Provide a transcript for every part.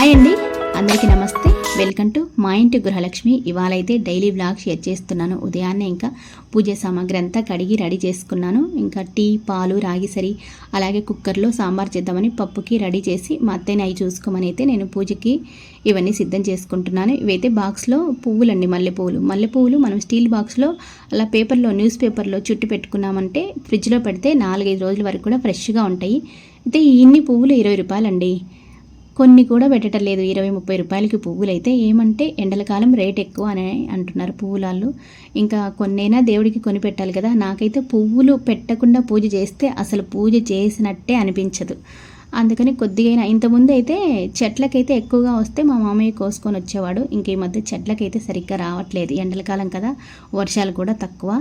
Hi అండి, అందరికీ నమస్తే. వెల్కమ్ టు మా ఇంటి గృహలక్ష్మి. ఇవాళ అయితే డైలీ వ్లాగ్ షేర్ చేస్తున్నాను. ఉదయాన్నే ఇంకా పూజ సామాగ్రి అంతా కడిగి రెడీ చేసుకున్నాను. ఇంకా టీ, పాలు, రాగిసరి, అలాగే కుక్కర్లో సాంబార్ చేద్దామని పప్పుకి రెడీ చేసి మా అత్తయ్యని అవి చూసుకోమని అయితే నేను పూజకి ఇవన్నీ సిద్ధం చేసుకుంటున్నాను. ఇవైతే బాక్స్లో పువ్వులండి, మల్లెపూలు మనం స్టీల్ బాక్స్లో అలా పేపర్లో, న్యూస్ పేపర్లో చుట్టి పెట్టుకున్నామంటే ఫ్రిడ్జ్లో పెడితే 4-5 రోజుల వరకు కూడా ఫ్రెష్గా ఉంటాయి. అయితే ఇన్ని పువ్వులు 20 రూపాయలండి. కొన్ని కూడా పెట్టడం లేదు. 20-30 రూపాయలకి పువ్వులు అయితే ఏమంటే ఎండల కాలం రేట్ ఎక్కువ అని అంటున్నారు పువ్వులాళ్ళు. ఇంకా కొన్నైనా దేవుడికి కొని పెట్టాలి కదా. నాకైతే పువ్వులు పెట్టకుండా పూజ చేస్తే అసలు పూజ చేసినట్టే అనిపించదు. అందుకని కొద్దిగా ఇంతకుముందు అయితే చెట్లకైతే ఎక్కువగా వస్తే మా మామయ్య కోసుకొని వచ్చేవాడు. ఇంక ఈ మధ్య చెట్లకైతే సరిగ్గా రావట్లేదు. ఎండల కాలం కదా, వర్షాలు కూడా తక్కువ.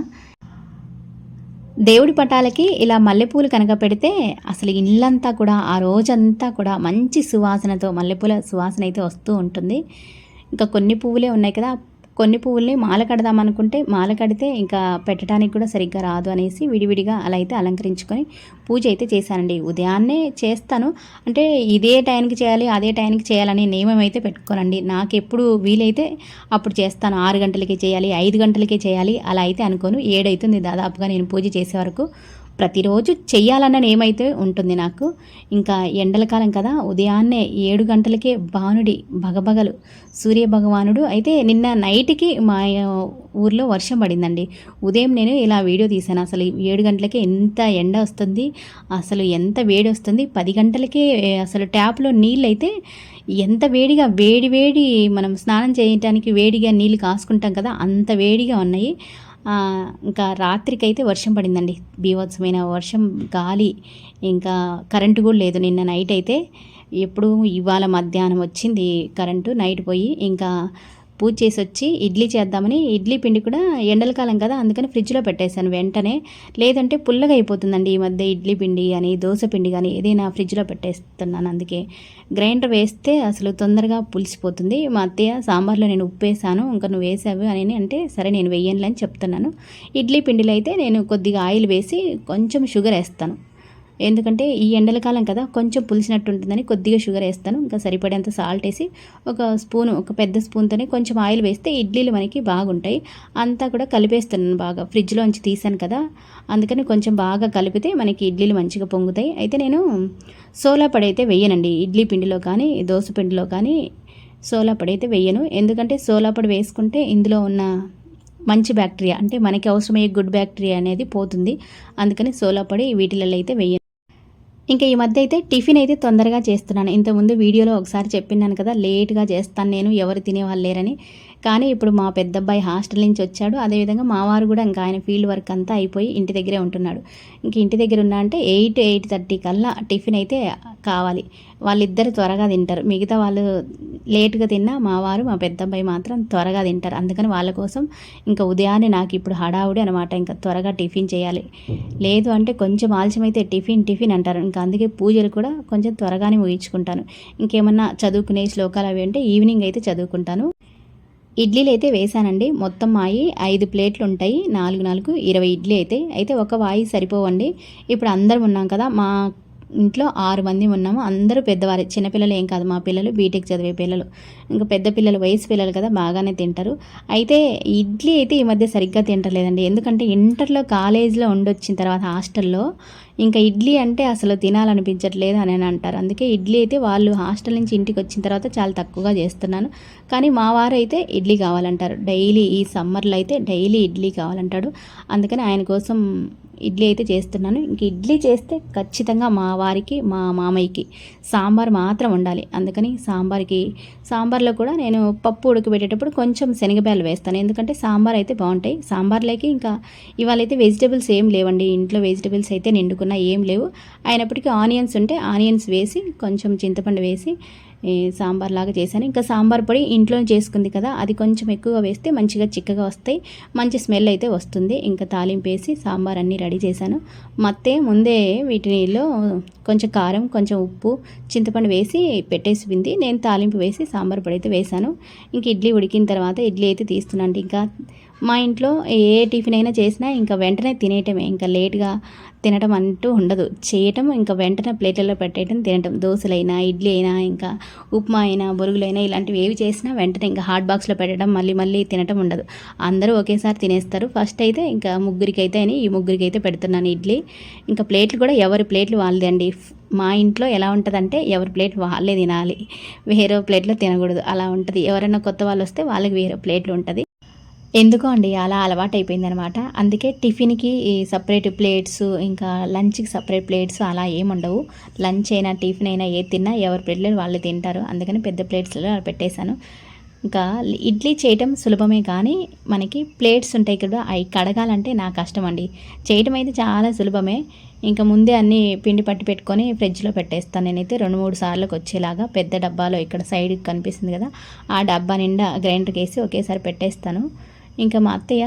దేవుడి పటాలకి ఇలా మల్లెపూలు కనుక పెడితే అసలు ఇల్లంతా కూడా ఆ రోజంతా కూడా మంచి సువాసనతో, మల్లెపూల సువాసన అయితే వస్తూ ఉంటుంది. ఇంకా కొన్ని పువ్వులే ఉన్నాయి కదా, కొన్ని పువ్వుల్ని మాల కడదామనుకుంటే మాల కడితే ఇంకా పెట్టడానికి కూడా సరిగ్గా రాదు అనేసి విడివిడిగా అలా అయితే అలంకరించుకొని పూజ అయితే చేశానండి. ఉదయాన్నే చేస్తాను, అంటే ఇదే టైంకి చేయాలి అదే టైంకి చేయాలని నియమం అయితే పెట్టుకోనండి. నాకు ఎప్పుడు వీలైతే అప్పుడు చేస్తాను. 6 గంటలకే చేయాలి, 5 గంటలకే చేయాలి అలా అయితే అనుకోను. 7 అవుతుంది దాదాపుగా నేను పూజ చేసే వరకు. ప్రతిరోజు చెయ్యాలన్న ఏమైతే ఉంటుంది నాకు. ఇంకా ఎండల కాలం కదా, ఉదయాన్నే 7 గంటలకే భానుడి భగభగలు సూర్య భగవానుడు అయితే నిన్న నైట్కి మా ఊర్లో వర్షం పడిందండి. ఉదయం నేను ఇలా వీడియో తీశాను. అసలు 7 గంటలకే ఎంత ఎండ వస్తుంది, అసలు ఎంత వేడి వస్తుంది. 10 గంటలకే అసలు ట్యాప్లో నీళ్ళు అయితే ఎంత వేడిగా, వేడి మనం స్నానం చేయడానికి వేడిగా నీళ్ళు కాసుకుంటాం కదా, అంత వేడిగా ఉన్నాయి. ఇంకా రాత్రికి అయితే వర్షం పడిందండి, బీభత్సమైన వర్షం, గాలి, ఇంకా కరెంటు కూడా లేదు నిన్న నైట్ అయితే. ఎప్పుడు ఇవాళ మధ్యాహ్నం వచ్చింది కరెంటు, నైట్ పోయి. ఇంకా పూజ చేసి వచ్చి ఇడ్లీ చేద్దామని, ఇడ్లీ పిండి కూడా ఎండల కాలం కదా అందుకని ఫ్రిడ్జ్లో పెట్టేశాను వెంటనే. లేదంటే పుల్లగా అయిపోతుందండి ఈ మధ్య ఇడ్లీ పిండి కానీ దోశ పిండి కానీ ఏదైనా ఫ్రిడ్జ్లో పెట్టేస్తున్నాను. అందుకే గ్రైండర్ వేస్తే అసలు తొందరగా పులిసిపోతుంది. మా అత్తయ్య సాంబార్లో నేను ఉప్పు వేసాను, ఇంకా నువ్వు వేసావు అని అంటే సరే నేను వెయ్యనులే అని చెప్తున్నాను. ఇడ్లీ పిండిలో అయితే నేను కొద్దిగా ఆయిల్ వేసి కొంచెం షుగర్ వేస్తాను. ఎందుకంటే ఈ ఎండల కాలం కదా కొంచెం పులిసినట్టు ఉంటుందని కొద్దిగా షుగర్ వేస్తాను. ఇంకా సరిపడేంత సాల్ట్ వేసి ఒక పెద్ద స్పూన్తోనే కొంచెం ఆయిల్ వేస్తే ఇడ్లీలు మనకి బాగుంటాయి. అంతా కూడా కలిపేస్తున్నాను బాగా, ఫ్రిడ్జ్లోంచి తీసాను కదా అందుకని కొంచెం బాగా కలిపితే మనకి ఇడ్లీలు మంచిగా పొంగుతాయి. అయితే నేను సోలా పొడి అయితే వెయ్యనండి ఇడ్లీ పిండిలో కానీ దోశ పిండిలో కానీ. సోలా పొడి అయితే వెయ్యను, ఎందుకంటే సోలా పొడి వేసుకుంటే ఇందులో ఉన్న మంచి బ్యాక్టీరియా, అంటే మనకి అవసరమయ్యే గుడ్ బ్యాక్టీరియా అనేది పోతుంది. అందుకని సోలా పొడి వీటిలలో అయితే వెయ్యను. ఇంకా ఈ మధ్య అయితే టిఫిన్ అయితే తొందరగా చేస్తున్నాను. ఇంతకుముందు వీడియోలో ఒకసారి చెప్పినాను కదా, లేట్గా చేస్తాను నేను, ఎవరు తినేవాళ్ళు లేరని. కానీ ఇప్పుడు మా పెద్దబ్బాయి హాస్టల్ నుంచి వచ్చాడు, అదేవిధంగా మా వారు కూడా ఇంకా ఆయన ఫీల్డ్ వర్క్ అంతా అయిపోయి ఇంటి దగ్గరే ఉంటున్నాడు. ఇంక ఇంటి దగ్గర ఉన్నా అంటే 8-8:30 కల్లా టిఫిన్ అయితే కావాలి. వాళ్ళిద్దరు త్వరగా తింటారు, మిగతా వాళ్ళు లేట్గా తిన్నా మా వారు మా పెద్దబ్బాయి మాత్రం త్వరగా తింటారు. అందుకని వాళ్ళ కోసం ఇంకా ఉదయాన్నే నాకు ఇప్పుడు హడావుడి అనమాట. ఇంకా త్వరగా టిఫిన్ చేయాలి, లేదు అంటే కొంచెం ఆలస్యం అయితే టిఫిన్ అంటారు. ఇంకా అందుకే పూజలు కూడా కొంచెం త్వరగానే ముగించుకుంటాను. ఇంకేమన్నా చదువుకునే శ్లోకాలు అవి అంటే ఈవినింగ్ అయితే చదువుకుంటాను. ఇడ్లీలు అయితే వేసానండి, మొత్తం మాయి 5 ప్లేట్లు ఉంటాయి, 4 20 ఇడ్లీ అయితే ఒక వాయి సరిపోవండి. ఇప్పుడు అందరం ఉన్నాం కదా, మా ఇంట్లో 6 మంది ఉన్నాము, అందరూ పెద్దవారే, చిన్నపిల్లలు ఏం కాదు, మా పిల్లలు బీటెక్ చదివే పిల్లలు, ఇంకా పెద్ద పిల్లలు వయసు పిల్లలు కదా బాగానే తింటారు. అయితే ఇడ్లీ అయితే ఈ మధ్య సరిగ్గా తింటలేదండి, ఎందుకంటే ఇంటర్లో కాలేజీలో ఉండొచ్చిన తర్వాత హాస్టల్లో ఇంకా ఇడ్లీ అంటే అసలు తినాలనిపించట్లేదు అని అంటారు. అందుకే ఇడ్లీ అయితే వాళ్ళు హాస్టల్ నుంచి ఇంటికి వచ్చిన తర్వాత చాలా తక్కువగా చేస్తున్నాను. కానీ మా వారు అయితే ఇడ్లీ కావాలంటారు డైలీ, ఈ సమ్మర్లో అయితే డైలీ ఇడ్లీ కావాలంటాడు. అందుకని ఆయన కోసం ఇడ్లీ అయితే చేస్తున్నాను. ఇంక ఇడ్లీ చేస్తే ఖచ్చితంగా మా వారికి మా మామయ్యకి సాంబార్ మాత్రం ఉండాలి. అందుకని సాంబార్లో కూడా నేను పప్పు ఉడకబెట్టేటప్పుడు కొంచెం శనగపాయలు వేస్తాను, ఎందుకంటే సాంబార్ అయితే బాగుంటాయి. సాంబార్లోకి ఇంకా ఇవాళైతే వెజిటబుల్స్ ఏం లేవండి, ఇంట్లో వెజిటబుల్స్ అయితే నిండుకున్నా ఏం లేవు. అయినప్పటికీ ఆనియన్స్ ఉంటే ఆనియన్స్ వేసి కొంచెం చింతపండు వేసి సాంబార్ లాగా చేశాను. ఇంకా సాంబార్ పొడి ఇంట్లో చేసుకుంది కదా, అది కొంచెం ఎక్కువగా వేస్తే మంచిగా చిక్కగా వస్తాయి, మంచి స్మెల్ అయితే వస్తుంది. ఇంకా తాలింపు వేసి సాంబార్ అన్నీ రెడీ చేశాను. మత్తే ముందే వీటిలో కొంచెం కారం, కొంచెం ఉప్పు, చింతపండు వేసి పెట్టేసింది. నేను తాలింపు వేసి సాంబార్ పొడి అయితే వేశాను. ఇంక ఇడ్లీ ఉడికిన తర్వాత ఇడ్లీ అయితే తీస్తున్నాను. ఇంకా మా ఇంట్లో ఏ టిఫిన్ అయినా చేసినా ఇంకా వెంటనే తినేయటమే, ఇంకా లేట్గా తినటం అంటూ ఉండదు. చేయటం ఇంకా వెంటనే ప్లేట్లలో పెట్టేయటం, తినటం. దోశలైనా, ఇడ్లీ అయినా, ఇంకా ఉప్మా అయినా, బొరుగులైనా ఇలాంటివి ఏవి చేసినా వెంటనే ఇంకా హాట్ బాక్స్లో పెట్టడం, మళ్ళీ మళ్ళీ తినటం ఉండదు. అందరూ ఒకేసారి తినేస్తారు. ఫస్ట్ అయితే ఇంకా ముగ్గురికైతే అని ఈ ముగ్గురికైతే పెడుతున్నాను ఇడ్లీ. ఇంకా ప్లేట్లు కూడా ఎవరి ప్లేట్లు వాళ్ళదే అండి. మా ఇంట్లో ఎలా ఉంటుందంటే ఎవరి ప్లేట్ వాళ్ళే తినాలి, వేరే ప్లేట్లో తినకూడదు, అలా ఉంటుంది. ఎవరైనా కొత్త వాళ్ళు వస్తే వాళ్ళకి వేరే ప్లేట్లు ఉంటుంది. ఎందుకో అండి అలా అలవాటైపోయిందనమాట. అందుకే టిఫిన్‌కి ఈ సెపరేట్ ప్లేట్స్, ఇంకా లంచ్‌కి సెపరేట్ ప్లేట్స్ అలా ఏముండవు. లంచ్ అయినా, టిఫిన్ అయినా ఏది తిన్నా ఎవరి ప్లేట్‌లో వాళ్ళు తింటారు. అందుకని పెద్ద ప్లేట్స్‌లో పెట్టేశాను. ఇంకా ఇడ్లీ చేయటం సులభమే కానీ మనకి ప్లేట్స్ ఉంటాయి కదా, అవి కడగాలంటే నాకు కష్టం అండి. చేయటం అయితే చాలా సులభమే. ఇంకా ముందే అన్నీ పిండి పట్టి పెట్టుకొని ఫ్రిడ్జ్‌లో పెట్టేస్తాను నేనైతే 2, 3 సార్లకు వచ్చేలాగా. పెద్ద డబ్బాలో ఇక్కడ సైడ్‌కి కనిపిస్తుంది కదా, ఆ డబ్బా నిండా గ్రైండర్‌కేసి ఒకేసారి పెట్టేస్తాను. ఇంకా మా అత్తయ్య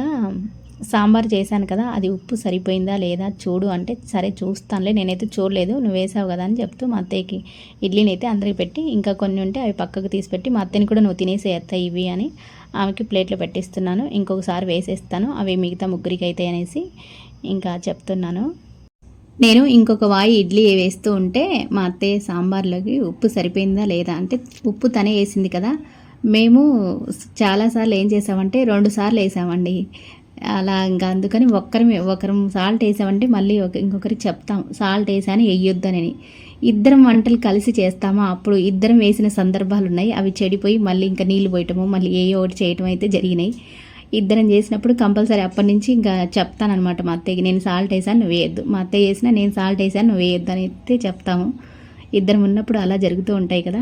సాంబార్ చేశాను కదా, అది ఉప్పు సరిపోయిందా లేదా చూడు అంటే, సరే చూస్తానులే, నేనైతే చూడలేదు, నువ్వు వేసావు కదా అని చెప్తూ మా అత్తయ్యకి ఇడ్లీని అయితే అందరికి పెట్టి, ఇంకా కొన్ని ఉంటే అవి పక్కకు తీసి పెట్టి, మా అత్తయ్యని కూడా నువ్వు తినేసే అత్తయ్య ఇవి అని ఆమెకి ప్లేట్లో పెట్టిస్తున్నాను. ఇంకొకసారి వేసేస్తాను అవి మిగతా ముగ్గురికి అయితే అనేసి ఇంకా చెప్తున్నాను. నేను ఇంకొక వాయి ఇడ్లీ వేస్తూ ఉంటే మా అత్తయ్య సాంబార్లోకి ఉప్పు సరిపోయిందా లేదా అంటే, ఉప్పు తనే వేసింది కదా, మేము చాలాసార్లు ఏం చేసామంటే 2 సార్లు వేసామండి. అలా ఇంకా అందుకని ఒకరం సాల్ట్ వేసామంటే మళ్ళీ ఇంకొకరికి చెప్తాం సాల్ట్ వేసాను వేయొద్దనని. ఇద్దరం వంటలు కలిసి చేస్తామా, అప్పుడు ఇద్దరం వేసిన సందర్భాలు ఉన్నాయి. అవి చెడిపోయి మళ్ళీ ఇంకా నీళ్లు పోయటము, మళ్ళీ ఏయో ఒకటి చేయటం అయితే జరిగినాయి. ఇద్దరం చేసినప్పుడు కంపల్సరీ అప్పటి నుంచి ఇంకా చెప్తానమాట మా అత్తయ్యకి, నేను సాల్ట్ వేసాను నువ్వు వేయద్దు, మా అత్తయ్య వేసినా నేను సాల్ట్ వేసాను నువ్వు వేయద్దు అని అయితే చెప్తాము. ఇద్దరం ఉన్నప్పుడు అలా జరుగుతూ ఉంటాయి కదా.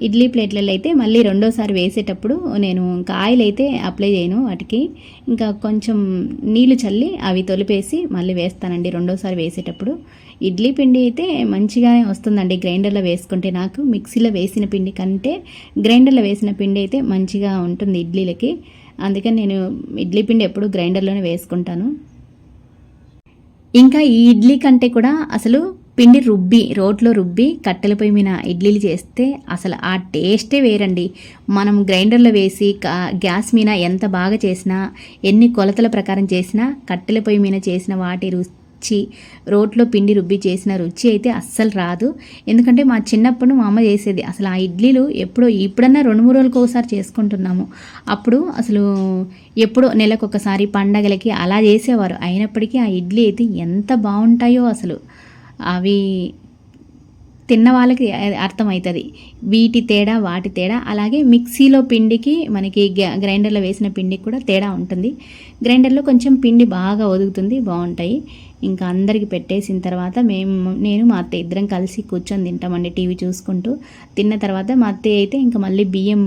ఇడ్లీ ప్లేట్లలో అయితే మళ్ళీ రెండోసారి వేసేటప్పుడు నేను ఇంకా ఆయిల్ అయితే అప్లై చేయను వాటికి, ఇంకా కొంచెం నీళ్లు చల్లి అవి తొలిపేసి మళ్ళీ వేస్తానండి రెండోసారి వేసేటప్పుడు. ఇడ్లీ పిండి అయితే మంచిగానే వస్తుందండి గ్రైండర్లో వేసుకుంటే. నాకు మిక్సీలో వేసిన పిండి కంటే గ్రైండర్లో వేసిన పిండి అయితే మంచిగా ఉంటుంది ఇడ్లీలకి. అందుకని నేను ఇడ్లీ పిండి ఎప్పుడు గ్రైండర్లోనే వేసుకుంటాను. ఇంకా ఈ ఇడ్లీ కంటే కూడా అసలు పిండి రోట్లో రుబ్బి కట్టెల పొయ్యి మీద ఇడ్లీలు చేస్తే అసలు ఆ టేస్టే వేరండి. మనం గ్రైండర్లో వేసి గ్యాస్ మీద ఎంత బాగా చేసినా, ఎన్ని కొలతల ప్రకారం చేసినా, కట్టెల పొయ్యి మీద చేసిన వాటి రుచి, రోట్లో పిండి రుబ్బి చేసిన రుచి అయితే అస్సలు రాదు. ఎందుకంటే మా చిన్నప్పుడు మా అమ్మ చేసేది అసలు ఆ ఇడ్లీలు ఇప్పుడన్నా 2-3 రోజులకు ఒకసారి చేసుకుంటున్నాము. అప్పుడు అసలు ఎప్పుడో నెలకొకసారి పండగలకి అలా చేసేవారు. అయినప్పటికీ ఆ ఇడ్లీ అయితే ఎంత బాగుంటాయో అసలు. అవి తిన్న వాళ్ళకి అర్థమవుతుంది వీటి తేడా, వాటి తేడా. అలాగే మిక్సీలో పిండికి మనకి గ్రైండర్లో వేసిన పిండికి కూడా తేడా ఉంటుంది. గ్రైండర్లో కొంచెం పిండి బాగా ఒదుగుతుంది, బాగుంటాయి. ఇంకా అందరికి పెట్టేసిన తర్వాత నేను మా అత్తయ్య ఇద్దరం కలిసి కూర్చొని తింటామండి టీవీ చూసుకుంటూ. తిన్న తర్వాత మా అత్తయ్య అయితే ఇంకా మళ్ళీ బియ్యం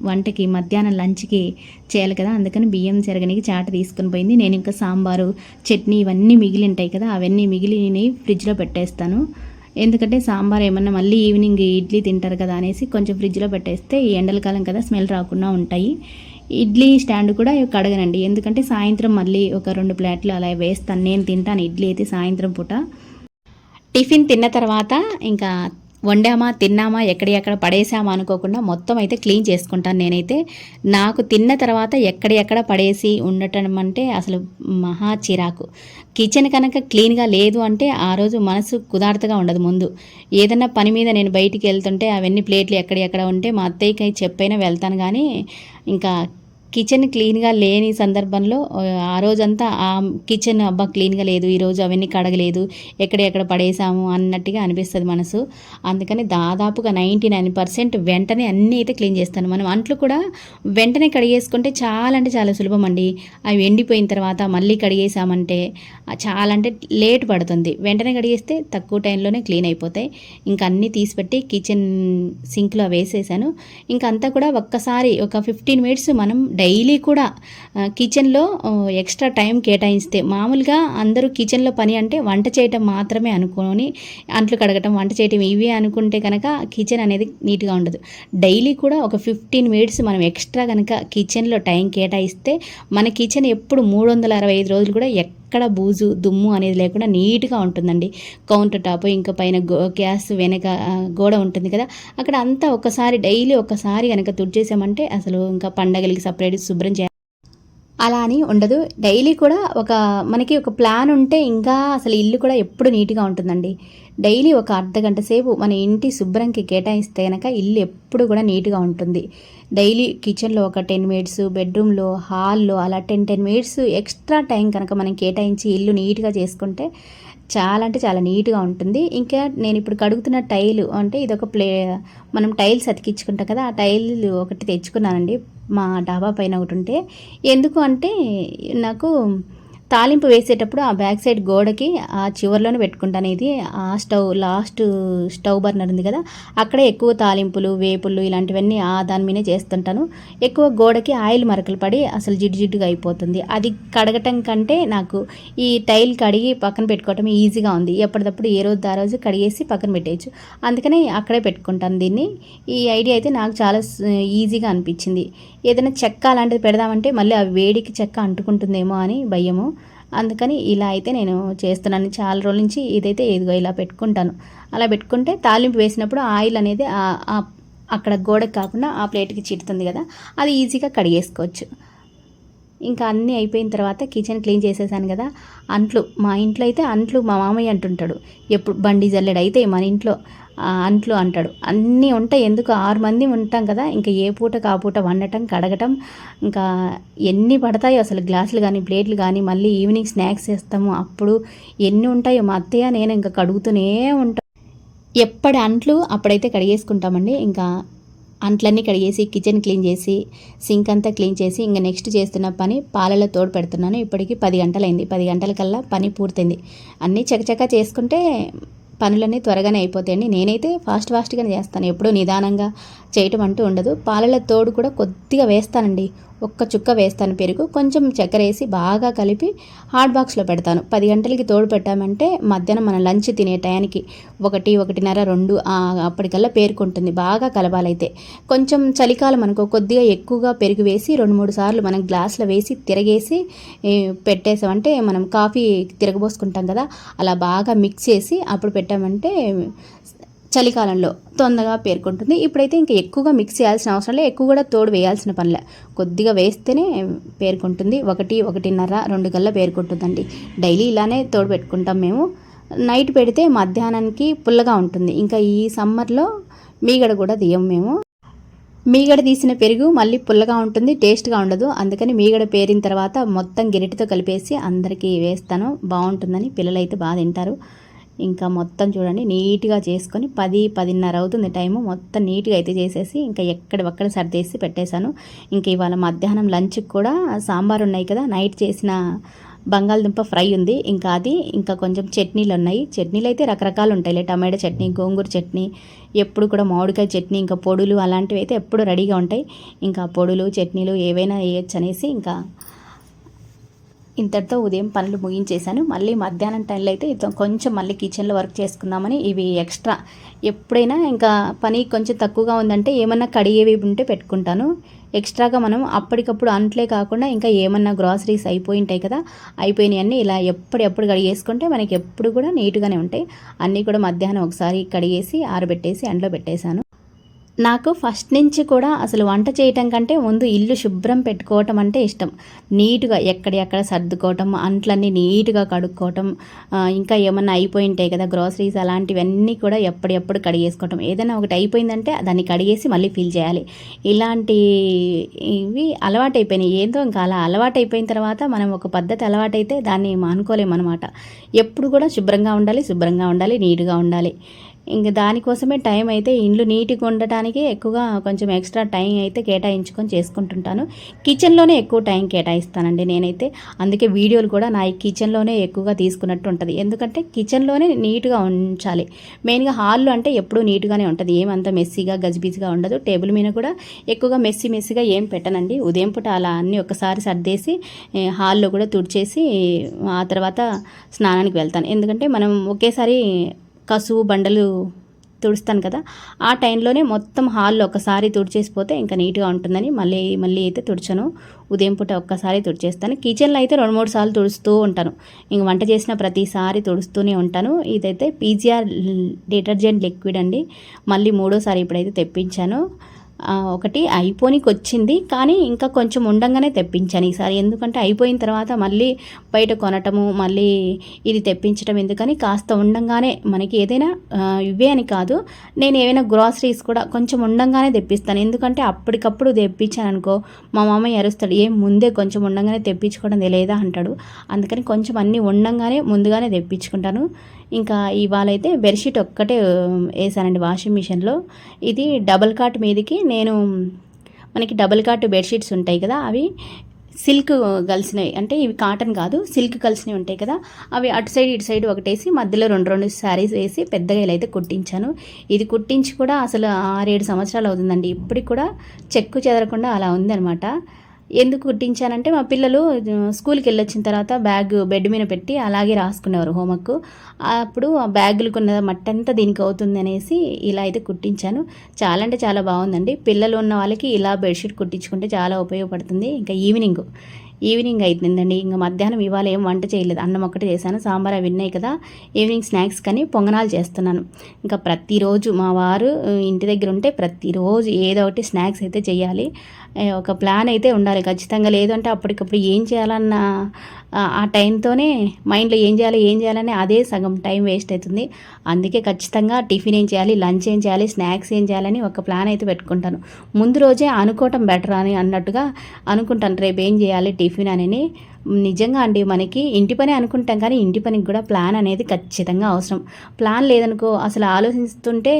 వంటకి మధ్యాహ్నం లంచ్కి చేయాలి కదా, అందుకని బియ్యం చెరగనికి చాట తీసుకుని పోయింది. నేను ఇంకా సాంబారు, చట్నీ ఇవన్నీ మిగిలి ఉంటాయి కదా, అవన్నీ మిగిలినవి ఫ్రిడ్జ్లో పెట్టేస్తాను. ఎందుకంటే సాంబార్ ఏమన్నా మళ్ళీ ఈవినింగ్ ఇడ్లీ తింటారు కదా అనేసి కొంచెం ఫ్రిడ్జ్లో పెట్టేస్తే ఈ ఎండలకాలం కదా స్మెల్ రాకుండా ఉంటాయి. ఇడ్లీ స్టాండ్ కూడా కడగనండి, ఎందుకంటే సాయంత్రం మళ్ళీ ఒక 2 ప్లేట్లు అలా వేస్తాను. నేను తింటాను ఇడ్లీ అయితే సాయంత్రం పూట. టిఫిన్ తిన్న తర్వాత ఇంకా వండామా, తిన్నామా, ఎక్కడ పడేసామా అనుకోకుండా మొత్తం అయితే క్లీన్ చేసుకుంటాను నేనైతే. నాకు తిన్న తర్వాత ఎక్కడ పడేసి ఉండటం అంటే అసలు మహా చిరాకు. కిచెన్ కనుక క్లీన్గా లేదు అంటే ఆ రోజు మనసు కుదార్తగా ఉండదు. ముందు ఏదన్నా పని మీద నేను బయటికి వెళ్తుంటే అవన్నీ ప్లేట్లు ఎక్కడ ఉంటే మా అత్తయ్యకి చెప్పైనా వెళ్తాను, కానీ ఇంకా కిచెన్ క్లీన్గా లేని సందర్భంలో ఆ రోజంతా ఆ కిచెన్ అబ్బా క్లీన్గా లేదు, ఈరోజు అవన్నీ కడగలేదు, ఎక్కడ పడేసాము అన్నట్టుగా అనిపిస్తుంది మనసు. అందుకని దాదాపుగా 99% వెంటనే అన్నీ అయితే క్లీన్ చేస్తాను. మనం అంట్లు కూడా వెంటనే కడిగేసుకుంటే చాలా అంటే చాలా సులభం అండి. అవి ఎండిపోయిన తర్వాత మళ్ళీ కడిగేసామంటే చాలా అంటే లేట్ పడుతుంది. వెంటనే కడిగేస్తే తక్కువ టైంలోనే క్లీన్ అయిపోతాయి. ఇంకా అన్నీ తీసిపెట్టి కిచెన్ సింక్లో వేసేసాను. ఇంకా అంతా కూడా ఒక్కసారి ఒక 15 మినిట్స్ మనం డైలీ కూడా కిచెన్లో ఎక్స్ట్రా టైం కేటాయిస్తే, మామూలుగా అందరూ కిచెన్లో పని అంటే వంట చేయటం మాత్రమే అనుకొని, అంట్లు కడగటం, వంట చేయటం ఇవే అనుకుంటే కనుక కిచెన్ అనేది నీట్గా ఉండదు. డైలీ కూడా ఒక 15 మినిట్స్ మనం ఎక్స్ట్రా కనుక కిచెన్లో టైం కేటాయిస్తే మన కిచెన్ ఎప్పుడు 365 రోజులు కూడా ఎక్కడ బూజు దుమ్ము అనేది లేకుండా నీట్గా ఉంటుందండి. కౌంటర్ టాప్, ఇంకా పైన గ్యాస్ వెనక గోడ ఉంటుంది కదా, అక్కడ అంతా డైలీ ఒకసారి కనుక తుడిచేసామంటే అసలు ఇంకా పండగలకి సపరేట్ శుభ్రం చేయాలి. అలా అని ఉండదు. డైలీ కూడా మనకి ఒక ప్లాన్ ఉంటే ఇంకా అసలు ఇల్లు కూడా ఎప్పుడు నీట్‌గా ఉంటుందండి. డైలీ ఒక అర్ధగంట సేపు మన ఇంటి శుభ్రంకి కేటాయిస్తే గనక ఇల్లు ఎప్పుడు కూడా నీట్‌గా ఉంటుంది. డైలీ కిచెన్‌లో ఒక 10 మినిట్స్, బెడ్‌రూమ్‌లో, హాల్‌లో అలా 10 మినిట్స్ ఎక్స్‌ట్రా టైం కనుక మనం కేటాయించి ఇల్లు నీట్‌గా చేసుకుంటే చాలా అంటే చాలా నీట్‌గా ఉంటుంది. ఇంకా నేనిప్పుడు కడుగుతున్న టైలు అంటే ఇదొక మనం టైల్స్ అతికించుకుంటాం కదా! ఆ టైల్ ఒకటి తెచ్చుకున్నానండి. మా డాబా పైన ఒకటుంటే. ఎందుకు అంటే నాకు తాలింపు వేసేటప్పుడు ఆ బ్యాక్ సైడ్ గోడకి ఆ చివర్లోనే పెట్టుకుంటాను ఇది. ఆ లాస్ట్ స్టవ్ బర్నర్ ఉంది కదా! అక్కడే ఎక్కువ తాలింపులు, వేపుళ్ళు ఇలాంటివన్నీ దాని మీదే చేస్తుంటాను. ఎక్కువ గోడకి ఆయిల్ మరకలు పడి అసలు జిడ్డుగా అయిపోతుంది. అది కడగటం కంటే నాకు ఈ టైల్ కడిగి పక్కన పెట్టుకోవటం ఈజీగా ఉంది. ఎప్పటికప్పుడు ఏ రోజు ఆ రోజు కడిగేసి పక్కన పెట్టేయచ్చు. అందుకని అక్కడే పెట్టుకుంటాను దీన్ని. ఈ ఐడియా అయితే నాకు చాలా ఈజీగా అనిపించింది. ఏదైనా చెక్క అలాంటిది పెడదామంటే మళ్ళీ ఆ వేడికి చెక్క అంటుకుంటుందేమో అని భయము. అందుకని ఇలా అయితే నేను చేస్తున్నాను. చాలా రోజుల నుంచి ఇదైతే ఇదిగో ఇలా పెట్టుకుంటాను. అలా పెట్టుకుంటే తాలింపు వేసినప్పుడు ఆయిల్ అనేది అక్కడ గోడకి కాకుండా ఆ ప్లేట్‌కి చిట్టుతుంది కదా! అది ఈజీగా కడిగేసుకోవచ్చు. ఇంకా అన్నీ అయిపోయిన తర్వాత కిచెన్ క్లీన్ చేసేసాను కదా! మా ఇంట్లో అయితే అంట్లు మా మామయ్య అంటుంటాడు. ఎప్పుడు బండి జల్లెడైతే మన ఇంట్లో అంట్లు అంటాడు. అన్నీ ఉంటాయి. ఎందుకు 6 మంది ఉంటాం కదా! ఇంకా ఏ పూటకి ఆ పూట వండటం, కడగటం ఇంకా ఎన్ని పడతాయో అసలు గ్లాసులు కానీ, ప్లేట్లు కానీ, మళ్ళీ ఈవినింగ్ స్నాక్స్ చేస్తాము. అప్పుడు ఎన్ని ఉంటాయో మా అత్తయ్య, నేను ఇంకా కడుగుతూనే ఉంటాం. ఎప్పటి అంట్లు అప్పుడైతే కడిగేసుకుంటామండి. ఇంకా అంట్లన్నీ కడిగేసి, కిచెన్ క్లీన్ చేసి, సింక్ అంతా క్లీన్ చేసి, ఇంక నెక్స్ట్ చేస్తున్న పని పాలలో తోడు పెడుతున్నాను. ఇప్పటికి 10 గంటలైంది. 10 గంటలకల్లా పని పూర్తయింది. అన్నీ చకచకా చేసుకుంటే పనులన్నీ త్వరగానే అయిపోతాయండి. నేనైతే ఫాస్ట్‌గానే చేస్తాను. ఎప్పుడూ నిదానంగా చేయటం అంటూ ఉండదు. పాలలో తోడు కూడా కొద్దిగా వేస్తానండి. ఒక్క చుక్క వేస్తాను పెరుగు. కొంచెం చక్కెరేసి బాగా కలిపి హాట్ బాక్స్‌లో పెడతాను. 10 గంటలకి తోడు పెట్టామంటే మధ్యాహ్నం మనం లంచ్ తినే టయానికి 1, 1:30, 2 అప్పటికల్లా పేరుకుంటుంది. బాగా కలపాలైతే. కొంచెం చలికాలం అనుకో కొద్దిగా ఎక్కువగా పెరుగు వేసి 2, 3 సార్లు మనం గ్లాస్‌లో వేసి తిరగేసి పెట్టేసామంటే మనం కాఫీ తిరగబోసుకుంటాం కదా! అలా బాగా మిక్స్ చేసి అప్పుడు పెట్టామంటే చలికాలంలో తొందరగా పేరుకుంటుంది. ఇప్పుడైతే ఇంకా ఎక్కువగా మిక్స్ చేయాల్సిన అవసరం లేదు. ఎక్కువ కూడా తోడు వేయాల్సిన పనిలే. కొద్దిగా వేస్తేనే పేరుకుంటుంది. 1, 1:30, 2 కల్లా పేరుకుంటుందండి. డైలీ ఇలానే తోడు పెట్టుకుంటాం మేము. నైట్ పెడితే మధ్యాహ్నానికి పుల్లగా ఉంటుంది. ఇంకా ఈ సమ్మర్లో మీగడ కూడా తీయం మేము. మీగడ తీసిన పెరుగు మళ్ళీ పుల్లగా ఉంటుంది, టేస్ట్గా ఉండదు. అందుకని మీగడ పేరిన తర్వాత మొత్తం గెరిటితో కలిపేసి అందరికీ వేస్తాను. బాగుంటుందని పిల్లలైతే బాగా తింటారు. ఇంకా మొత్తం చూడండి నీట్గా చేసుకొని 10, 10:30 అవుతుంది టైము. మొత్తం నీట్గా అయితే చేసేసి ఇంకా ఎక్కడివక్కడ సర్దేసి పెట్టేశాను. ఇంక ఇవాళ మధ్యాహ్నం లంచ్కి కూడా సాంబార్ ఉన్నాయి కదా, నైట్ చేసిన బంగాళదుంప ఫ్రై ఉంది. ఇంకా కొంచెం చట్నీలు ఉన్నాయి. చట్నీలు అయితే రకరకాలు ఉంటాయిలే. టమాటా చట్నీ, గోంగూర చట్నీ, ఎప్పుడు కూడా మామిడికాయ చట్నీ, ఇంకా పొడులు అలాంటివి అయితే ఎప్పుడు రెడీగా ఉంటాయి. ఇంకా పొడులు, చట్నీలు ఏవైనా వేయచ్చు అనేసి ఇంకా ఇంతటితో ఉదయం పనులు ముగించేశాను. మళ్ళీ మధ్యాహ్నం టైంలో అయితే కొంచెం మళ్ళీ కిచెన్లో వర్క్ చేసుకుందామని ఇవి ఎక్స్ట్రా ఎప్పుడైనా ఇంకా పని కొంచెం తక్కువగా ఉందంటే ఏమన్నా కడిగేవి ఉంటే పెట్టుకుంటాను. ఎక్స్ట్రాగా మనం అప్పటికప్పుడు అంట్లే కాకుండా ఇంకా ఏమన్నా గ్రాసరీస్ అయిపోయి ఉంటాయి కదా, అయిపోయినవన్నీ ఇలా ఎప్పుడెప్పుడు కడిగేసుకుంటే మనకి ఎప్పుడు కూడా నీట్గానే ఉంటాయి. అన్నీ కూడా మధ్యాహ్నం ఒకసారి కడిగేసి ఆరబెట్టేసి ఎండలో పెట్టేశాను. నాకు ఫస్ట్ నుంచి కూడా అసలు వంట చేయటం కంటే ముందు ఇల్లు శుభ్రం పెట్టుకోవటం అంటే ఇష్టం. నీట్‌గా ఎక్కడియక్కడ సర్దుకోవటం, అంట్లన్నీ నీట్‌గా కడుక్కోవటం, ఇంకా ఏమన్నా అయిపోయి ఉంటాయి కదా గ్రోసరీస్ అలాంటివన్నీ కూడా ఎప్పటికప్పుడు కడిగేసుకోవటం. ఏదైనా ఒకటి అయిపోయిందంటే దాన్ని కడిగేసి మళ్ళీ ఫిల్ చేయాలి. ఇలాంటివి అలవాటైపోయినాయి. ఏందో ఇంకా అలా అలవాటైపోయిన తర్వాత మనం ఒక పద్ధతి అలవాటైతే దాన్ని మానుకోలేమనమాట. ఎప్పుడు కూడా శుభ్రంగా ఉండాలి, నీట్‌గా ఉండాలి. ఇంక దానికోసమే టైం అయితే ఇండ్లు నీట్‌గా ఉండటానికి ఎక్కువగా కొంచెం ఎక్స్ట్రా టైం అయితే కేటాయించుకొని చేసుకుంటుంటాను. కిచెన్‌లోనే ఎక్కువ టైం కేటాయిస్తానండి నేనైతే. అందుకే వీడియోలు కూడా నా ఈ కిచెన్‌లోనే ఎక్కువగా తీసుకున్నట్టు ఉంటుంది. ఎందుకంటే కిచెన్‌లోనే నీట్‌గా ఉంచాలి. మెయిన్‌గా హాల్‌లో అంటే ఎప్పుడూ నీట్‌గానే ఉంటుంది. ఏమంత మెస్సీగా, గజిబిజిగా ఉండదు. టేబుల్ మీద కూడా ఎక్కువగా మెస్సీగా ఏం పెట్టనండి. ఉదయం పూట అలా అన్నీ ఒకసారి సర్దేసి హాల్‌లో కూడా తుడిచేసి ఆ తర్వాత స్నానానికి వెళ్తాను. ఎందుకంటే మనం ఒకేసారి కసువు బండలు తుడుస్తాను కదా, ఆ టైంలోనే మొత్తం హాల్లో ఒకసారి తుడిచేసిపోతే ఇంకా నీట్గా ఉంటుందని మళ్ళీ అయితే తుడిచను. ఉదయం పూట ఒక్కసారి తుడిచేస్తాను. కిచెన్లో అయితే 2, 3 సార్లు తుడుస్తూ ఉంటాను. ఇంక వంట చేసిన ప్రతిసారి తుడుస్తూనే ఉంటాను. ఇదైతే పీజీఆర్ డిటర్జెంట్ లిక్విడ్ అండి. మళ్ళీ మూడోసారి ఇప్పుడైతే తెప్పించాను. ఒకటి అయిపోనికి వచ్చింది, కానీ ఇంకా కొంచెం ఉండంగానే తెప్పించాను ఈసారి. ఎందుకంటే అయిపోయిన తర్వాత మళ్ళీ బయట కొనటము, మళ్ళీ ఇది తెప్పించడం ఎందుకని కాస్త ఉండంగానే, మనకి ఏదైనా ఇవే అని కాదు, నేను ఏవైనా గ్రాసరీస్ కూడా కొంచెం ఉండంగానే తెప్పిస్తాను. ఎందుకంటే అప్పటికప్పుడు తెప్పించాను అనుకో మా మామయ్య అరుస్తాడు, ఏం ముందే కొంచెం ఉండంగానే తెప్పించుకోవడం లేదా అంటాడు. అందుకని కొంచెం అన్నీ ఉండంగానే ముందుగానే తెప్పించుకుంటాను. ఇంకా ఇవాళ అయితే బెడ్షీట్ ఒక్కటే వేసానండి వాషింగ్ మిషన్లో. ఇది డబుల్ కాట్ మీదకి నేను, మనకి డబుల్ కాట్ బెడ్షీట్స్ ఉంటాయి కదా, అవి సిల్క్ కలిసినవి, అంటే ఇవి కాటన్ కాదు సిల్క్ కలిసినవి ఉంటాయి కదా, అవి అటు సైడ్ ఇటు సైడ్ ఒకటేసి మధ్యలో రెండు శారీస్ వేసి పెద్దగా ఇలా అయితే కుట్టించాను. ఇది కుట్టించి కూడా అసలు 6-7 సంవత్సరాలు అవుతుందండి, ఇప్పటికి కూడా చెక్కు చెదరకుండా అలా ఉందన్నమాట. ఎందుకు కుట్టించానంటే మా పిల్లలు స్కూల్కి వెళ్ళొచ్చిన తర్వాత బ్యాగ్ బెడ్ మీద పెట్టి అలాగే రాసుకునేవారు హోంవర్క్. అప్పుడు ఆ బ్యాగులకు ఉన్న మట్టంతా దీనికి అవుతుంది అనేసి ఇలా అయితే కుట్టించాను. చాలా అంటే చాలా బాగుందండి. పిల్లలు ఉన్న వాళ్ళకి ఇలా బెడ్షీట్ కుట్టించుకుంటే చాలా ఉపయోగపడుతుంది. ఇంకా ఈవినింగ్ అయిపోయిందండి. ఇంకా మధ్యాహ్నం ఇవాళ ఏం వంట చేయలేదు, అన్నం ఒక్కటే చేశాను. సాంబార్ అవి ఉన్నాయి కదా, ఈవినింగ్ స్నాక్స్ కానీ పొంగనాలు చేస్తున్నాను. ఇంకా ప్రతిరోజు మా వారు ఇంటి దగ్గర ఉంటే ప్రతిరోజు ఏదో ఒకటి స్నాక్స్ అయితే చేయాలి. ఒక ప్లాన్ అయితే ఉండాలి ఖచ్చితంగా. లేదంటే అప్పటికప్పుడు ఏం చేయాలన్న ఆ టైంతోనే మైండ్లో ఏం చేయాలని అదే సగం టైం వేస్ట్ అవుతుంది. అందుకే ఖచ్చితంగా టిఫిన్ ఏం చేయాలి, లంచ్ ఏం చేయాలి, స్నాక్స్ ఏం చేయాలని ఒక ప్లాన్ అయితే పెట్టుకుంటాను. ముందు రోజే అనుకోవటం బెటర్ అని అన్నట్టుగా అనుకుంటాను, రేపు ఏం చేయాలి టిఫిన్ అని. నిజంగా అండి, మనకి ఇంటి పని అనుకుంటాం కానీ ఇంటి పనికి కూడా ప్లాన్ అనేది ఖచ్చితంగా అవసరం. ప్లాన్ లేదనుకో అసలు ఆలోచిస్తుంటే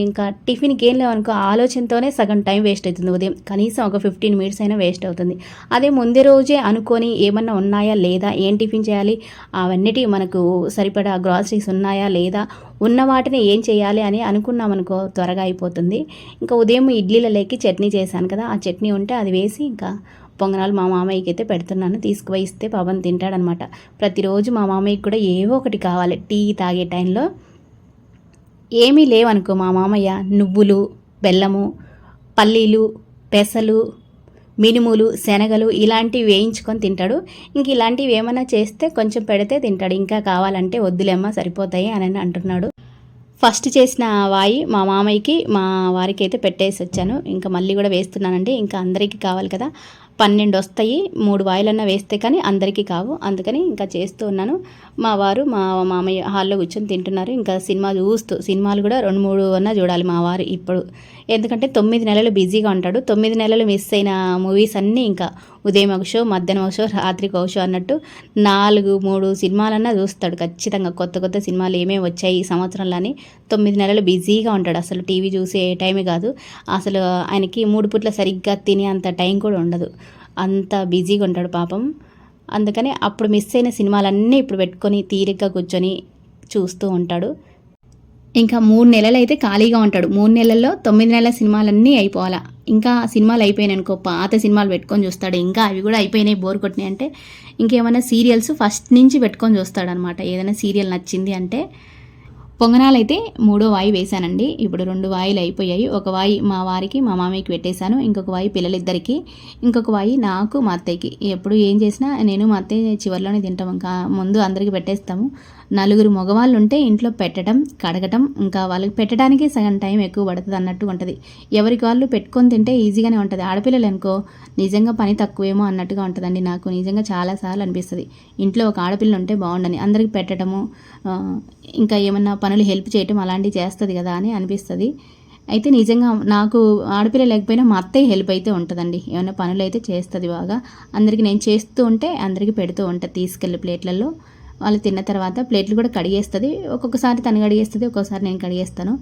ఇంకా టిఫిన్కి ఏం లేవనుకో ఆలోచనతోనే సగం టైం వేస్ట్ అవుతుంది. ఉదయం కనీసం ఒక 15 మినిట్స్ అయినా వేస్ట్ అవుతుంది. అదే ముందే రోజే అనుకొని ఏమన్నా ఉన్నాయా లేదా, ఏం టిఫిన్ చేయాలి, అవన్నిటి మనకు సరిపడా గ్రాసరీస్ ఉన్నాయా లేదా, ఉన్న వాటిని ఏం చేయాలి అని అనుకున్నామనుకో త్వరగా అయిపోతుంది. ఇంకా ఉదయం ఇడ్లీలలోకి చట్నీ చేశాను కదా, ఆ చట్నీ ఉంటే అది వేసి ఇంకా పొంగనాలు మా మామయ్యకి అయితే పెడుతున్నాను. తీసుకుపోయి ఇస్తే పవన్ తింటాడనమాట. ప్రతిరోజు మా మామయ్యకి కూడా ఏవో ఒకటి కావాలి. టీ తాగే టైంలో ఏమీ లేవనుకో మా మామయ్య నువ్వులు, బెల్లము, పల్లీలు, పెసలు, మినుములు, శనగలు ఇలాంటివి వేయించుకొని తింటాడు. ఇంక ఇలాంటివి ఏమైనా చేస్తే కొంచెం పెడితే తింటాడు. ఇంకా కావాలంటే వద్దులేమ్మా సరిపోతాయి అని అంటున్నాడు. ఫస్ట్ చేసిన వాయి మా మామయ్యకి మా వారికి అయితే పెట్టేసి వచ్చాను. ఇంకా మళ్ళీ కూడా వేస్తున్నానండి. ఇంకా అందరికీ కావాలి కదా, 12 వస్తాయి. 3 వాయిలన్నా వేస్తే కానీ అందరికీ కావు. అందుకని ఇంకా చేస్తూ ఉన్నాను. మా వారు మా మామయ్య హాల్లో కూర్చొని తింటున్నారు. ఇంకా సినిమాలు కూడా 2-3 అన్నా చూడాలి మా వారు ఇప్పుడు. ఎందుకంటే 9 నెలలు బిజీగా ఉంటాడు. 9 నెలలు మిస్ అయిన మూవీస్ అన్నీ ఇంకా ఉదయం ఒక షో, మధ్యాహ్నం ఒక షో, రాత్రికి ఒక షో అన్నట్టు 4-3 సినిమాలన్నా చూస్తాడు ఖచ్చితంగా. కొత్త సినిమాలు ఏమేమి వచ్చాయి ఈ సంవత్సరంలో అని 9 నెలలు బిజీగా ఉంటాడు. అసలు టీవీ చూసే టైమే కాదు. అసలు ఆయనకి 3 పూట్ల సరిగ్గా తినే అంత టైం కూడా ఉండదు. అంత బిజీగా ఉంటాడు పాపం. అందుకని అప్పుడు మిస్ అయిన సినిమాలన్నీ ఇప్పుడు పెట్టుకొని తీరిగ్గా కూర్చొని చూస్తూ ఉంటాడు. ఇంకా 3 నెలలు అయితే ఖాళీగా ఉంటాడు. 3 నెలల్లో 9 నెలల సినిమాలన్నీ అయిపోవాలా. ఇంకా సినిమాలు అయిపోయినాయి అనుకో పాత సినిమాలు పెట్టుకొని చూస్తాడు. ఇంకా అవి కూడా అయిపోయినాయి, బోర్ కొట్టినాయి అంటే ఇంకేమైనా సీరియల్స్ ఫస్ట్ నుంచి పెట్టుకొని చూస్తాడనమాట. ఏదైనా సీరియల్ నచ్చింది అంటే. పొంగనాలు అయితే 3వ వాయి వేశానండి. ఇప్పుడు 2 వాయిలు అయిపోయాయి. ఒక వాయి మా వారికి మా మామయ్యకి పెట్టేశాను. ఇంకొక వాయి పిల్లలిద్దరికి, ఇంకొక వాయి నాకు మా అత్తయ్యకి. ఎప్పుడు ఏం చేసినా నేను మా అత్తయ్య చివరిలోనే తింటాం. ఇంకా ముందు అందరికి పెట్టేస్తాము. 4 మగవాళ్ళు ఉంటే ఇంట్లో పెట్టడం, కడగటం, ఇంకా వాళ్ళకి పెట్టడానికి సగం టైం ఎక్కువ పడుతుంది అన్నట్టు ఉంటుంది. ఎవరికి వాళ్ళు పెట్టుకొని తింటే ఈజీగానే ఉంటుంది. ఆడపిల్లలు అనుకో నిజంగా పని తక్కువేమో అన్నట్టుగా ఉంటుందండి. నాకు నిజంగా చాలాసార్లు అనిపిస్తుంది ఇంట్లో ఒక ఆడపిల్ల ఉంటే బాగుండని, అందరికి పెట్టడము, ఇంకా ఏమన్నా పనులు హెల్ప్ చేయటం అలాంటివి చేస్తుంది కదా అని అనిపిస్తుంది. అయితే నిజంగా నాకు ఆడపిల్ల లేకపోయినా మా అత్తయ్య హెల్ప్ అయితే ఉంటుందండి. ఏమైనా పనులు అయితే చేస్తుంది బాగా. అందరికీ నేను చేస్తూ ఉంటే అందరికీ పెడుతూ ఉంటుంది తీసుకెళ్ళి ప్లేట్లలో. వాళ్ళు తిన్న తర్వాత ప్లేట్లు కూడా కడిగేస్తుంది. ఒక్కొక్కసారి తను కడిగేస్తుంది, ఒక్కొక్కసారి నేను కడిగేస్తాను.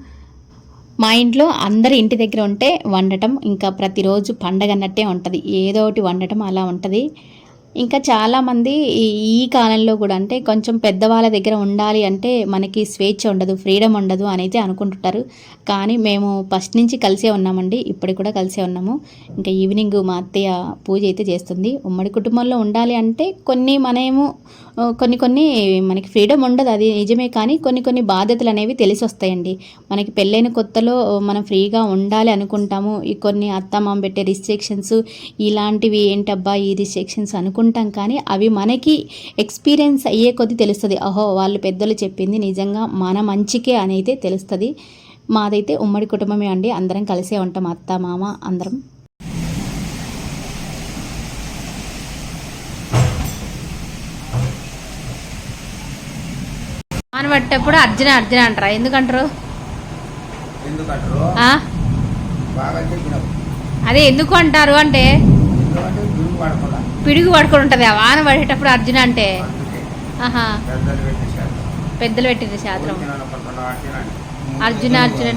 మా ఇంట్లో అందరు ఇంటి దగ్గర ఉంటే వండటం ఇంకా ప్రతిరోజు పండగ అన్నట్టే ఉంటుంది. ఏదో ఒకటి వండటం అలా ఉంటుంది. ఇంకా చాలామంది ఈ కాలంలో కూడా అంటే కొంచెం పెద్దవాళ్ళ దగ్గర ఉండాలి అంటే మనకి స్వేచ్ఛ ఉండదు, ఫ్రీడమ్ ఉండదు అని అయితే అనుకుంటుంటారు. కానీ మేము ఫస్ట్ నుంచి కలిసే ఉన్నామండి, ఇప్పటికి కూడా కలిసే ఉన్నాము. ఇంకా ఈవినింగ్ మా అత్తయ్య పూజ అయితే చేస్తుంది. ఉమ్మడి కుటుంబంలో ఉండాలి అంటే కొన్ని మనకి ఫ్రీడమ్ ఉండదు, అది నిజమే. కానీ కొన్ని బాధ్యతలు అనేవి తెలిసి వస్తాయండి. మనకి పెళ్ళైన కొత్తలో మనం ఫ్రీగా ఉండాలి అనుకుంటాము. ఈ కొన్ని అత్తమామ పెట్టే రిస్ట్రిక్షన్స్ ఇలాంటివి ఏంటబ్బా ఈ రిస్ట్రిక్షన్స్ అనుకుంటాం. కానీ అవి మనకి ఎక్స్పీరియన్స్ అయ్యే కొద్దీ తెలుస్తుంది. అహో వాళ్ళు పెద్దలు చెప్పింది నిజంగా మన మంచికే అని అయితే తెలుస్తుంది. మాదైతే ఉమ్మడి కుటుంబమే అండి, అందరం కలిసే ఉంటాం, అత్త మామ అందరం. పట్టేటప్పుడు అర్జున అర్జున అంటారా? ఎందుకంటారు? అదే ఎందుకు అంటారు అంటే పిడుగు పడుకొని ఉంటుంది ఆ వాన పడేటప్పుడు అర్జున అంటే. ఆహా, పెద్దలు పెట్టింది శాస్త్రం. అర్జున అర్జున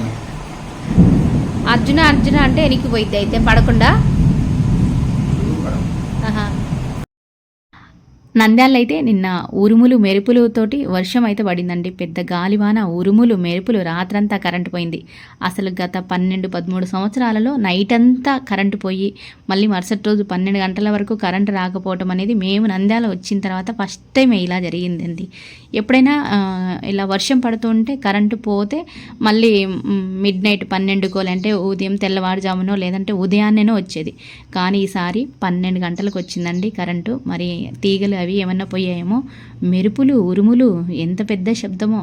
అర్జున అర్జున అంటే ఎనికి పోయిద్ది అయితే పడకుండా. ఆహా. నంద్యాలలో అయితే నిన్న ఉరుములు మెరుపులతోటి వర్షం అయితే పడిందండి. పెద్ద గాలివాన, ఉరుములు మెరుపులు, రాత్రంతా కరెంటు పోయింది. అసలు గత 12-13 సంవత్సరాలలో నైట్ అంతా కరెంటు పోయి మళ్ళీ మరుసటి రోజు 12 గంటల వరకు కరెంటు రాకపోవటం అనేది మేము నంద్యాల వచ్చిన తర్వాత ఫస్ట్ టైం ఇలా జరిగిందండి. ఎప్పుడైనా ఇలా వర్షం పడుతుంటే కరెంటు పోతే మళ్ళీ మిడ్ నైట్ 12కో లేదంటే ఉదయం తెల్లవారుజామునో లేదంటే ఉదయాన్నేనో వచ్చేది. కానీ ఈసారి 12 గంటలకు వచ్చిందండి కరెంటు. మరి తీగలు అవి ఏమన్నా పోయాయేమో, మెరుపులు ఉరుములు ఎంత పెద్ద శబ్దమో.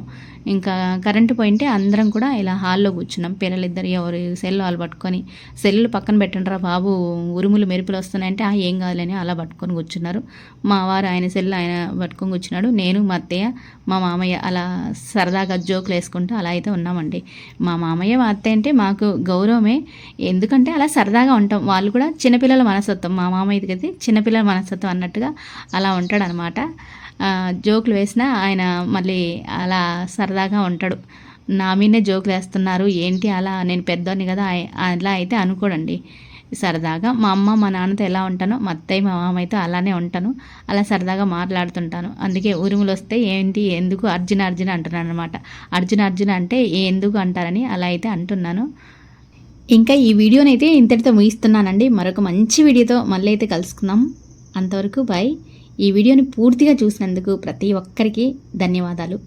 ఇంకా కరెంటు పోయింటే అందరం కూడా ఇలా హాల్లో కూర్చున్నాం. పిల్లలిద్దరు ఎవరు సెల్ వాళ్ళు పట్టుకొని, సెల్లు పక్కన పెట్టండిరా బాబు ఉరుములు మెరుపులు వస్తున్నాయంటే ఏం కాదులని అలా పట్టుకొని కూర్చున్నారు. మా వారు ఆయన సెల్ ఆయన పట్టుకొని కూర్చున్నాడు. నేను మా అత్తయ్య మా మామయ్య అలా సరదాగా జోకులు వేసుకుంటూ అలా అయితే ఉన్నామండి. మా మామయ్య మా అత్తయ్య అంటే మాకు గౌరవమే, ఎందుకంటే అలా సరదాగా ఉంటాం. వాళ్ళు కూడా చిన్నపిల్లల మనస్తత్వం, మా మామయ్యది అయితే చిన్నపిల్లల మనస్తత్వం అన్నట్టుగా అలా ఉంటాడనమాట. జోకులు వేసినా ఆయన మళ్ళీ అలా సరదాగా ఉంటాడు. నా మీదే జోకులు వేస్తున్నారు ఏంటి అలా, నేను పెద్దోని కదా అలా అయితే అనుకోడండి. సరదాగా మా అమ్మ మా నాన్నతో ఎలా ఉంటానో మా అత్తయ్య మా మామయ్యతో అలానే ఉంటాను. అలా సరదాగా మాట్లాడుతుంటాను. అందుకే ఉరుములు వస్తే ఏంటి ఎందుకు అర్జున అర్జున అంటున్నాను అనమాట. అర్జున అర్జున అంటే ఎందుకు అంటారని అలా అయితే అంటున్నాను. ఇంకా ఈ వీడియోనైతే ఇంతటితో ముగిస్తున్నానండి. మరొక మంచి వీడియోతో మళ్ళీ అయితే కలుసుకుందాం. అంతవరకు బాయ్. ఈ వీడియోని పూర్తిగా చూసినందుకు ప్రతి ఒక్కరికి ధన్యవాదాలు.